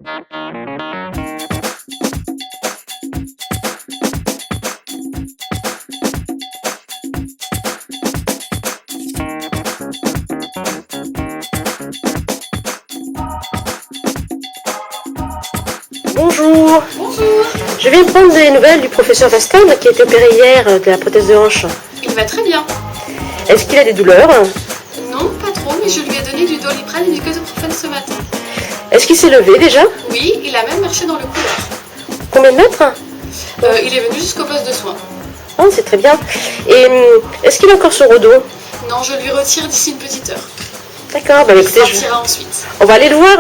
Bonjour. Bonjour. Je viens prendre des nouvelles du professeur Vastel qui a été opéré hier de la prothèse de hanche. Il va très bien. Est-ce qu'il a des douleurs? Non, pas trop, mais je lui ai donné du Doliprane et du Ketoprofen ce matin. Est-ce qu'il s'est levé déjà? Oui, il a même marché dans le couloir. Combien de mètres? Il est venu jusqu'au poste de soins. Oh, c'est très bien. Et est-ce qu'il a encore son rhodo? Non, je lui retire d'ici une petite heure. D'accord, bah Il écoutez, sortira ensuite. on va aller le voir.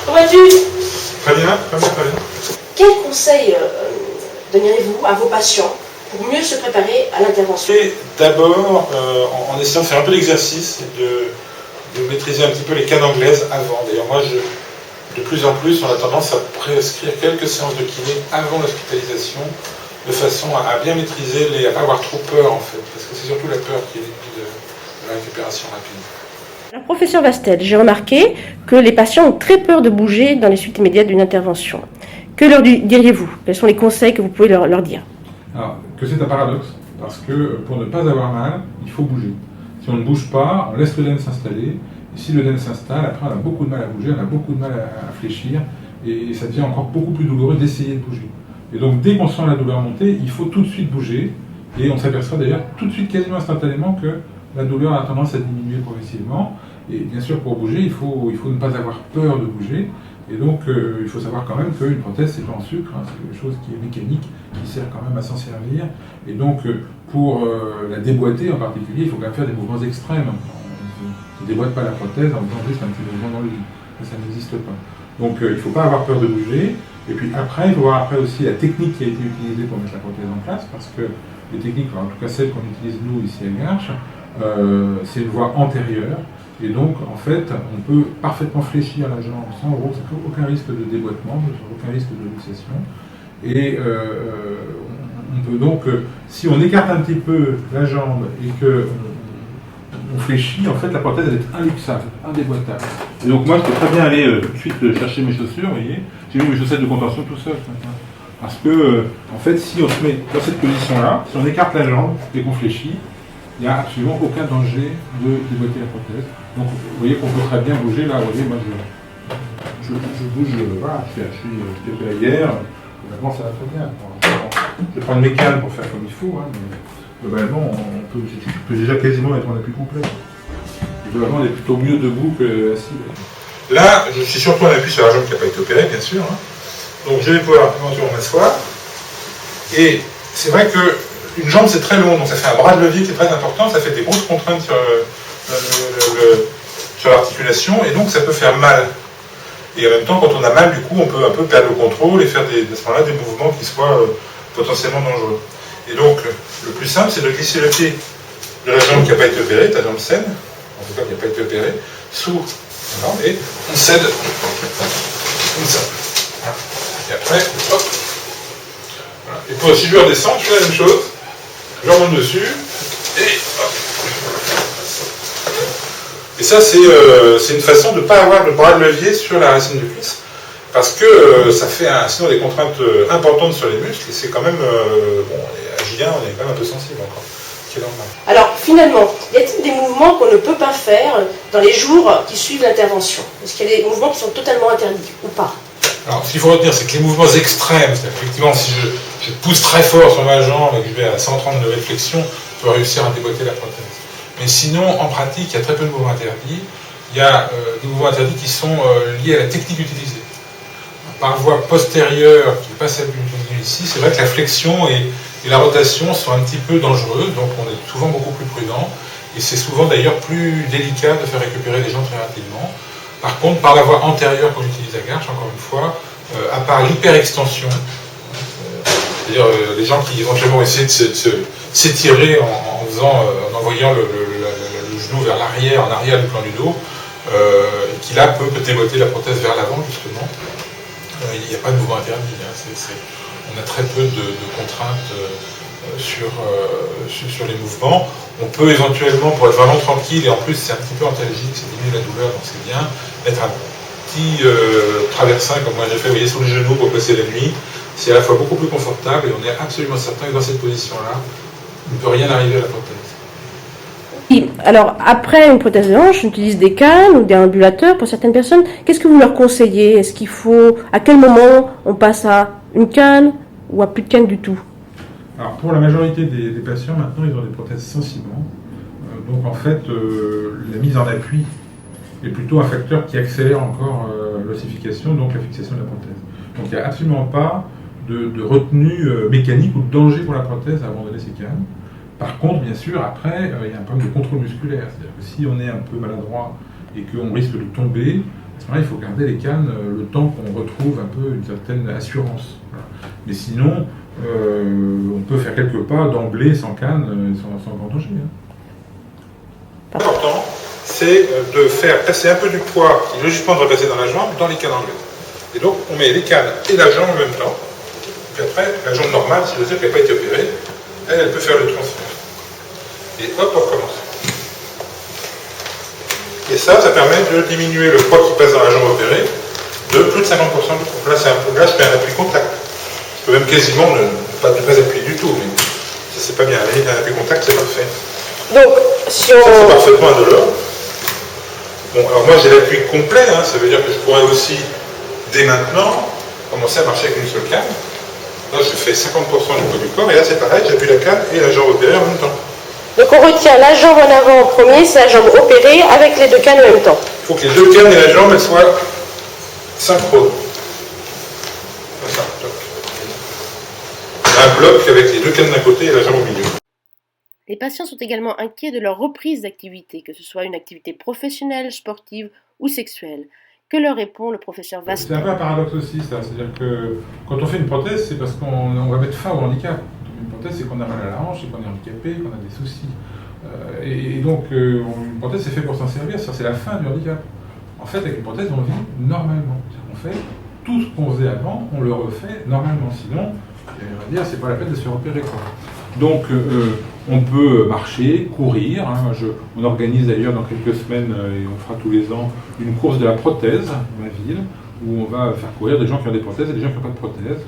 Comment vas-tu? Très bien, très bien, très bien. Quels conseils donneriez-vous à vos patients pour mieux se préparer à l'intervention? Et d'abord, en essayant de faire un peu d'exercice et de maîtriser un petit peu les cannes anglaises avant. D'ailleurs, moi, de plus en plus, on a tendance à prescrire quelques séances de kiné avant l'hospitalisation, de façon à bien maîtriser, à ne pas avoir trop peur, en fait, parce que c'est surtout la peur qui est l'ennemi de la récupération rapide. Alors, professeur Vastel, j'ai remarqué que les patients ont très peur de bouger dans les suites immédiates d'une intervention. Que leur diriez-vous? Quels sont les conseils que vous pouvez leur dire? Alors, que c'est un paradoxe, parce que pour ne pas avoir mal, il faut bouger. Si on ne bouge pas, on laisse l'œdème s'installer, et si l'œdème s'installe, après on a beaucoup de mal à bouger, on a beaucoup de mal à fléchir, et ça devient encore beaucoup plus douloureux d'essayer de bouger. Et donc dès qu'on sent la douleur monter, il faut tout de suite bouger, et on s'aperçoit d'ailleurs tout de suite, quasiment instantanément, que la douleur a tendance à diminuer progressivement. Et bien sûr, pour bouger, il faut ne pas avoir peur de bouger. Et donc, il faut savoir quand même qu'une prothèse, c'est pas en sucre, hein, c'est quelque chose qui est mécanique, qui sert quand même à s'en servir. Et donc, pour la déboîter en particulier, il faut quand même faire des mouvements extrêmes. On ne déboîte pas la prothèse en faisant juste un petit mouvement dans le lit. Ça n'existe pas. Donc, il ne faut pas avoir peur de bouger. Et puis après, il faut voir après aussi la technique qui a été utilisée pour mettre la prothèse en place, parce que les techniques, en tout cas celles qu'on utilise nous ici à Garches, c'est une voie antérieure. Et donc, en fait, on peut parfaitement fléchir la jambe sans aucun risque de déboîtement, aucun risque de luxation. Et on peut donc, si on écarte un petit peu la jambe et qu'on fléchit, en fait, la prothèse elle est inluxable, indéboîtable. Et donc, moi, je peux très bien aller tout de suite chercher mes chaussures, vous voyez. J'ai mis mes chaussettes de contention tout seul. Parce que, en fait, si on se met dans cette position-là, si on écarte la jambe et qu'on fléchit, il n'y a absolument aucun danger de déboîter la prothèse. Donc vous voyez qu'on peut très bien bouger là, vous voyez, moi je bouge, voilà, je suis opéré hier, globalement ça va très bien. Je vais prendre mes cannes pour faire comme il faut, hein, mais globalement on peut déjà quasiment être en appui complet. Globalement on est plutôt mieux debout que assis. Là, je suis surtout en appui sur la jambe qui n'a pas été opérée, bien sûr. Hein. Donc je vais pouvoir éventuellement m'asseoir. Et c'est vrai que une jambe c'est très long, donc ça fait un bras de levier qui est très important, ça fait des grosses contraintes sur l'articulation, et donc ça peut faire mal. Et en même temps, quand on a mal, du coup, on peut un peu perdre le contrôle et faire à ce moment-là des mouvements qui soient potentiellement dangereux. Et donc, le plus simple, c'est de glisser le pied de la jambe qui n'a pas été opérée, ta jambe saine, en tout cas qui n'a pas été opérée, sous la jambe, et on cède comme ça. Et après, hop. Voilà. Et pour, si je veux redescendre, je fais la même chose. Je remonte dessus, et hop. Et ça, c'est une façon de ne pas avoir le bras de levier sur la racine du cuisse, parce que ça fait sinon des contraintes importantes sur les muscles, et c'est quand même, bon, à J1, on est quand même un peu sensible encore, ce qui est normal. Alors, finalement, y a-t-il des mouvements qu'on ne peut pas faire dans les jours qui suivent l'intervention? Est-ce qu'il y a des mouvements qui sont totalement interdits ou pas? Alors, ce qu'il faut retenir, c'est que les mouvements extrêmes, c'est effectivement, si je pousse très fort sur ma jambe et que je vais à 130 degrés de flexion, je peux réussir à déboîter la prothèse. Mais sinon, en pratique, il y a très peu de mouvements interdits. Il y a des mouvements interdits qui sont liés à la technique utilisée. Par voie postérieure, qui n'est pas celle utilisée ici, c'est vrai que la flexion et la rotation sont un petit peu dangereuses, donc on est souvent beaucoup plus prudent. Et c'est souvent d'ailleurs plus délicat de faire récupérer les gens très rapidement. Par contre, par la voie antérieure qu'on utilise à Garches, encore une fois, à part l'hyperextension, c'est-à-dire les gens qui éventuellement essaient de s'étirer en envoyant le genou vers l'arrière, en arrière du plan du dos, et qui là peut déboîter la prothèse vers l'avant justement. Il n'y a pas de mouvement interdit. Hein. On a très peu de contraintes sur les mouvements. On peut éventuellement, pour être vraiment tranquille, et en plus c'est un petit peu antalgique, ça diminue la douleur, donc c'est bien, mettre un petit traversin, comme moi j'ai fait, vous voyez, sur les genoux pour passer la nuit. C'est à la fois beaucoup plus confortable et on est absolument certain que dans cette position-là, il ne peut rien arriver à la prothèse. Oui, alors, après une prothèse de hanche, on utilise des cannes ou des ambulateurs pour certaines personnes. Qu'est-ce que vous leur conseillez? Est-ce qu'il faut, à quel moment on passe à une canne ou à plus de canne du tout? Alors pour la majorité des patients, maintenant, ils ont des prothèses sans ciment. Donc en fait, la mise en appui est plutôt un facteur qui accélère encore l'ossification, donc la fixation de la prothèse. Donc il n'y a absolument pas de retenue mécanique ou de danger pour la prothèse à abandonner ces cannes. Par contre, bien sûr, après, il y a un problème de contrôle musculaire. C'est-à-dire que si on est un peu maladroit et qu'on risque de tomber, à ce moment-là, il faut garder les cannes le temps qu'on retrouve un peu une certaine assurance. Voilà. Mais sinon, on peut faire quelques pas d'emblée sans canne, sans grand danger. L'important, c'est de faire passer un peu du poids qui logiquement devrait passer dans la jambe, dans les cannes anglaises. Et donc, on met les cannes et la jambe en même temps. Puis après, la jambe normale, si je veux dire qu'elle n'a pas été opérée, elle peut faire le transfert. Et hop, on recommence. Et ça permet de diminuer le poids qui passe dans la jambe opérée de plus de 50%. Là, je fais un appui contact. Je peux même quasiment ne pas appuyer du tout, mais ça c'est pas bien. Un appui contact, c'est parfait. Donc, si on... C'est parfaitement indolore. Bon, alors moi j'ai l'appui complet, hein, ça veut dire que je pourrais aussi, dès maintenant, commencer à marcher avec une seule canne. Là, je fais 50% du poids du corps, et là c'est pareil, j'appuie la canne et la jambe opérée en même temps. Donc on retient la jambe en avant en premier, c'est la jambe opérée avec les deux cannes en même temps. Il faut que les deux cannes et la jambe elles soient synchrones. Comme ça. Un bloc avec les deux cannes d'un côté et la jambe au milieu. Les patients sont également inquiets de leur reprise d'activité, que ce soit une activité professionnelle, sportive ou sexuelle. Que leur répond le professeur Vastel? C'est un peu un paradoxe aussi, ça. C'est-à-dire que quand on fait une prothèse, c'est parce qu'on va mettre fin au handicap. Une prothèse, c'est qu'on a mal à la hanche, c'est qu'on est handicapé, qu'on a des soucis. Et donc, une prothèse, c'est fait pour s'en servir, c'est la fin du handicap. En fait, avec une prothèse, on vit normalement. On fait tout ce qu'on faisait avant, on le refait normalement. Sinon, on va dire, c'est pas la peine de se faire opérer, quoi. Donc, on peut marcher, courir. Hein. On organise d'ailleurs dans quelques semaines, et on fera tous les ans, une course de la prothèse dans la ville, où on va faire courir des gens qui ont des prothèses et des gens qui n'ont pas de prothèse,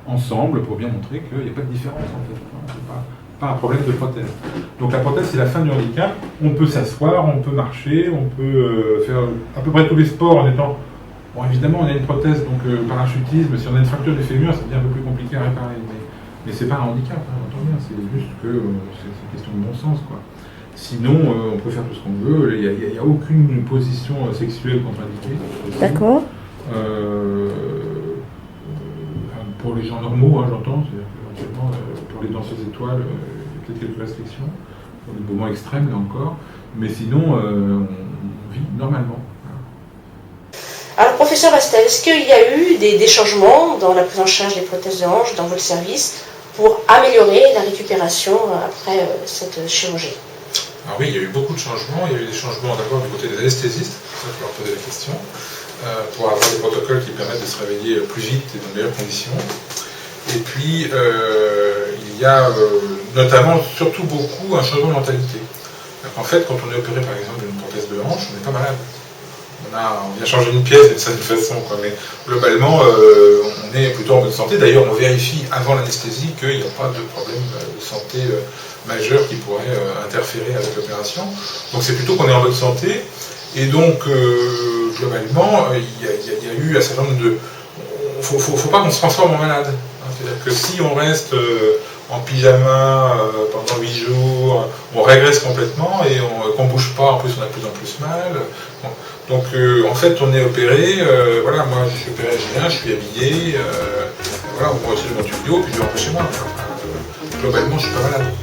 ensemble, pour bien montrer qu'il n'y a pas de différence, en fait. C'est pas un problème de prothèse. Donc la prothèse, c'est la fin du handicap. On peut s'asseoir, on peut marcher, on peut faire à peu près tous les sports en étant... Bon, évidemment, on a une prothèse, donc parachutisme, si on a une fracture du fémur, ça devient un peu plus compliqué à réparer. Mais c'est pas un handicap, hein, on entend bien, c'est juste que c'est une question de bon sens, quoi. Sinon, on peut faire tout ce qu'on veut, il n'y a aucune position sexuelle contre-indiquée. D'accord. Pour les gens normaux, hein, j'entends, c'est-à-dire qu'éventuellement, pour les danseuses étoiles, il y a peut-être quelques restrictions, pour des moments extrêmes, là encore, mais sinon, on vit normalement. Alors, professeur Vastel, est-ce qu'il y a eu des changements dans la prise en charge des prothèses de hanche dans votre service pour améliorer la récupération après cette chirurgie? Alors oui, il y a eu beaucoup de changements. Il y a eu des changements d'abord du côté des anesthésistes, c'est ça que je leur posais la question, pour avoir des protocoles qui permettent de se réveiller plus vite et dans de meilleures conditions. Et puis, il y a notamment, surtout beaucoup, un changement de mentalité. En fait, quand on est opéré par exemple d'une prothèse de hanche, on n'est pas malade. On vient changer une pièce d'une certaine façon, quoi. Mais globalement, on est plutôt en bonne santé. D'ailleurs, on vérifie avant l'anesthésie qu'il n'y a pas de problème de santé majeur qui pourrait interférer avec l'opération. Donc c'est plutôt qu'on est en bonne santé. Et donc, globalement, il y a eu un certain nombre de... faut pas qu'on se transforme en malade. Hein. C'est-à-dire que si on reste en pyjama pendant 8 jours, on régresse complètement et qu'on ne bouge pas, en plus on a de plus en plus mal. Bon. Donc en fait on est opéré, voilà, moi je suis opéré à G1, je suis habillé, voilà, on va essayer de mon tuyau, puis je rentre chez moi. Globalement je suis pas malade.